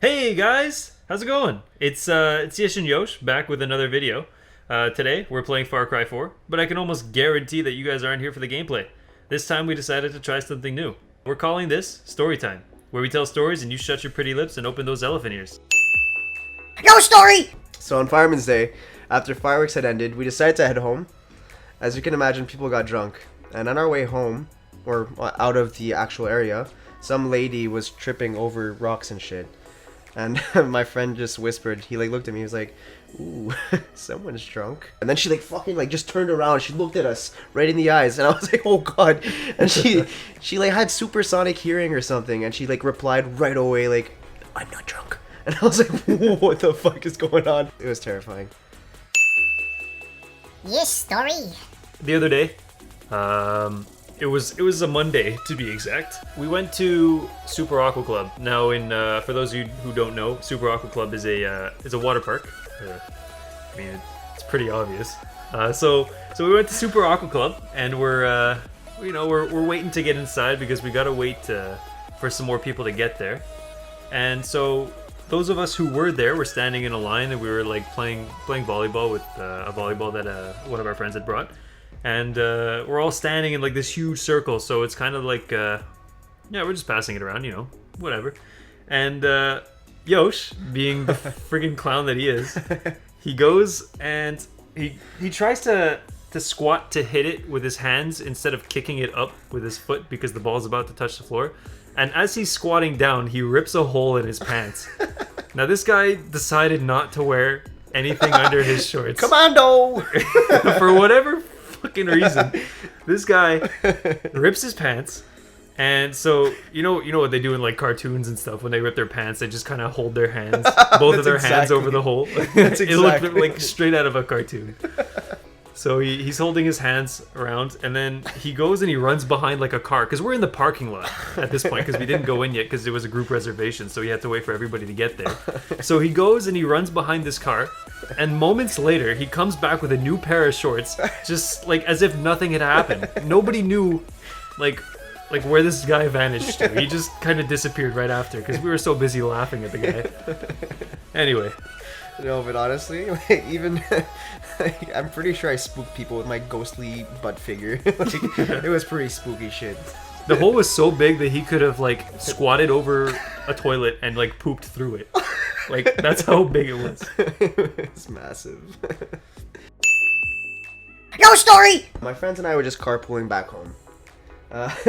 Hey guys, how's it going? It's YishNYosh back with another video. Today we're playing Far Cry 4, but I can almost guarantee that you guys aren't here for the gameplay. This time we decided to try something new. We're calling this Story Time, where we tell stories and you shut your pretty lips and open those elephant ears. No story! So on Fireman's Day, after fireworks had ended, we decided to head home. As you can imagine, people got drunk. And on our way home, or out of the actual area, some lady was tripping over rocks and shit. And my friend just whispered, he looked at me, he was like, ooh, someone's drunk. And then she fucking just turned around, she looked at us right in the eyes, and I was like, oh god. And she had supersonic hearing or something, and she replied right away I'm not drunk. And I was like, what the fuck is going on? It was terrifying. Yes, story. The other day, it was a Monday to be exact. We went to Super Aqua Club. Now, for those of you who don't know, Super Aqua Club is a water park. I mean, it's pretty obvious. So we went to Super Aqua Club, and we're waiting to get inside because we gotta wait for some more people to get there. And so those of us who were there were standing in a line, and we were playing volleyball with a volleyball that one of our friends had brought. And we're all standing in this huge circle, so it's kind of yeah, we're just passing it around, whatever. And Yosh, being the friggin' clown that he is, he goes and he tries to squat to hit it with his hands instead of kicking it up with his foot because the ball's about to touch the floor. And as he's squatting down, he rips a hole in his pants. Now this guy decided not to wear anything under his shorts. Commando! For whatever fucking reason, this guy rips his pants. And so you know what they do in cartoons and stuff when they rip their pants, they just kind of hold their hands, both of their hands over the hole. That's It exactly. looked straight out of a cartoon. So he's holding his hands around, and then he goes and he runs behind a car, because we're in the parking lot at this point, because we didn't go in yet because it was a group reservation, so he had to wait for everybody to get there. So he goes and he runs behind this car, and moments later he comes back with a new pair of shorts, just as if nothing had happened. Nobody knew where this guy vanished to. He just kind of disappeared right after because we were so busy laughing at the guy. Anyway. No, but honestly, even I'm pretty sure I spooked people with my ghostly butt figure. It was pretty spooky shit. The hole was so big that he could have squatted over a toilet and pooped through it. That's how big it was. It's massive. No story! My friends and I were just carpooling back home.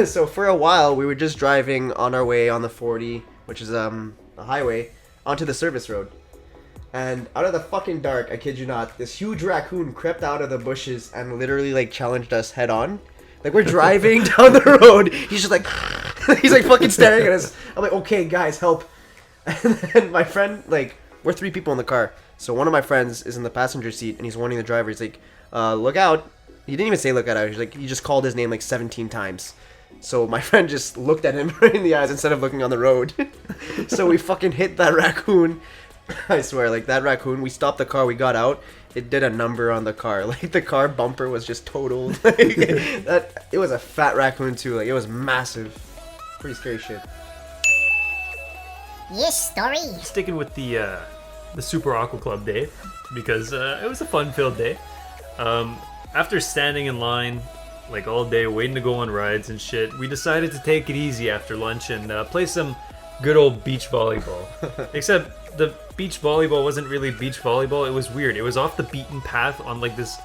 So for a while, we were just driving on our way on the 40, which is a highway, onto the service road. And out of the fucking dark, I kid you not, this huge raccoon crept out of the bushes and literally challenged us head on. We're driving down the road, he's just he's fucking staring at us. I'm like, okay guys, help. And then my friend, we're 3 people in the car. So one of my friends is in the passenger seat and he's warning the driver, he's like, look out. He didn't even say look out, he just called his name 17 times. So my friend just looked at him right in the eyes instead of looking on the road. So we fucking hit that raccoon. I swear, that raccoon, we stopped the car, we got out, it did a number on the car. The car bumper was just totaled. It was a fat raccoon too, it was massive. Pretty scary shit. Yes, story. Sticking with the Super Aqua Club day, because it was a fun-filled day. After standing in line all day, waiting to go on rides and shit, we decided to take it easy after lunch and play some good old beach volleyball. Except the beach volleyball wasn't really beach volleyball. It was weird. It was off the beaten path on this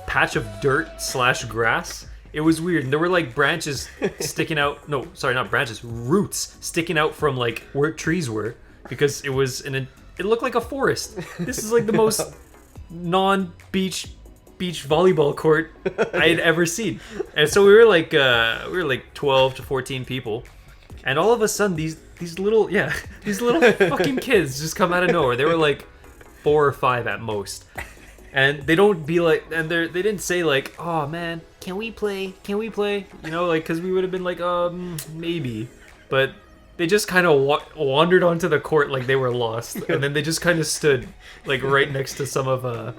patch of dirt / grass. It was weird. And there were branches sticking out. No, sorry, not branches. Roots sticking out from where trees were, because it was it looked like a forest. This is the most non-beach volleyball court I had ever seen. And so we were 12 to 14 people. And all of a sudden, these little fucking kids just come out of nowhere. They were 4 or 5 at most, and they don't be and they didn't say oh man, can we play? Because we would have been maybe, but they just kind of wandered onto the court like they were lost, and then they just kind of stood right next to some of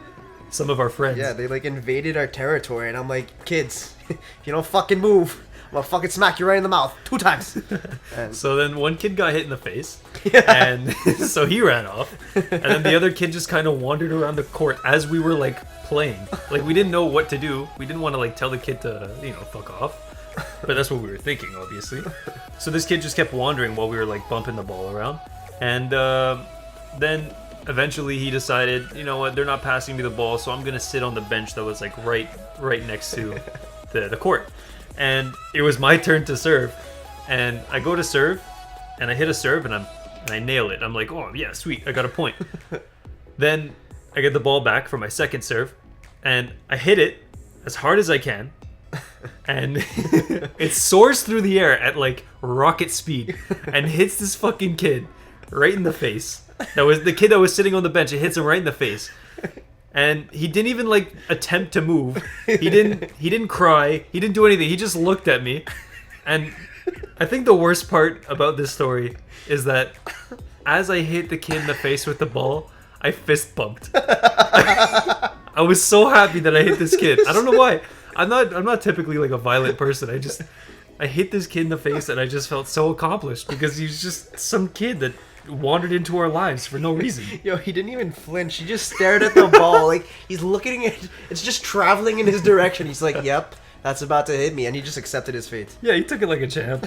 some of our friends. Yeah, they like invaded our territory, and I'm like, kids, if you don't fucking move, I'm gonna fucking smack you right in the mouth 2 times. And So then one kid got hit in the face, Yeah. and so he ran off, and then the other kid just kind of wandered around the court as we were like playing. Like we didn't know what to do. We didn't want to like tell the kid to fuck off, but that's what we were thinking, obviously. So this kid just kept wandering while we were like bumping the ball around, and then eventually he decided, you know what, they're not passing me the ball, so I'm gonna sit on the bench that was like right next to the court. And it was my turn to serve, and I go to serve, and I hit a serve, and I nail it. I'm like, oh yeah, sweet, I got a point. Then I get the ball back for my second serve, and I hit it as hard as I can, and it soars through the air at like rocket speed and hits this fucking kid right in the face. That was the kid that was sitting on the bench. It hits him right in the face. And he didn't even like attempt to move. He didn't cry. He didn't do anything. He just looked at me. And I think the worst part about this story is that as I hit the kid in the face with the ball, I fist bumped. I was so happy that I hit this kid. I don't know why. I'm not typically like a violent person. I hit this kid in the face and I just felt so accomplished because he's just some kid that wandered into our lives for no reason. Yo, he didn't even flinch. He just stared at the ball. Like, he's looking at it. It's just traveling in his direction. He's like, yep, that's about to hit me. And he just accepted his fate. Yeah, he took it like a champ.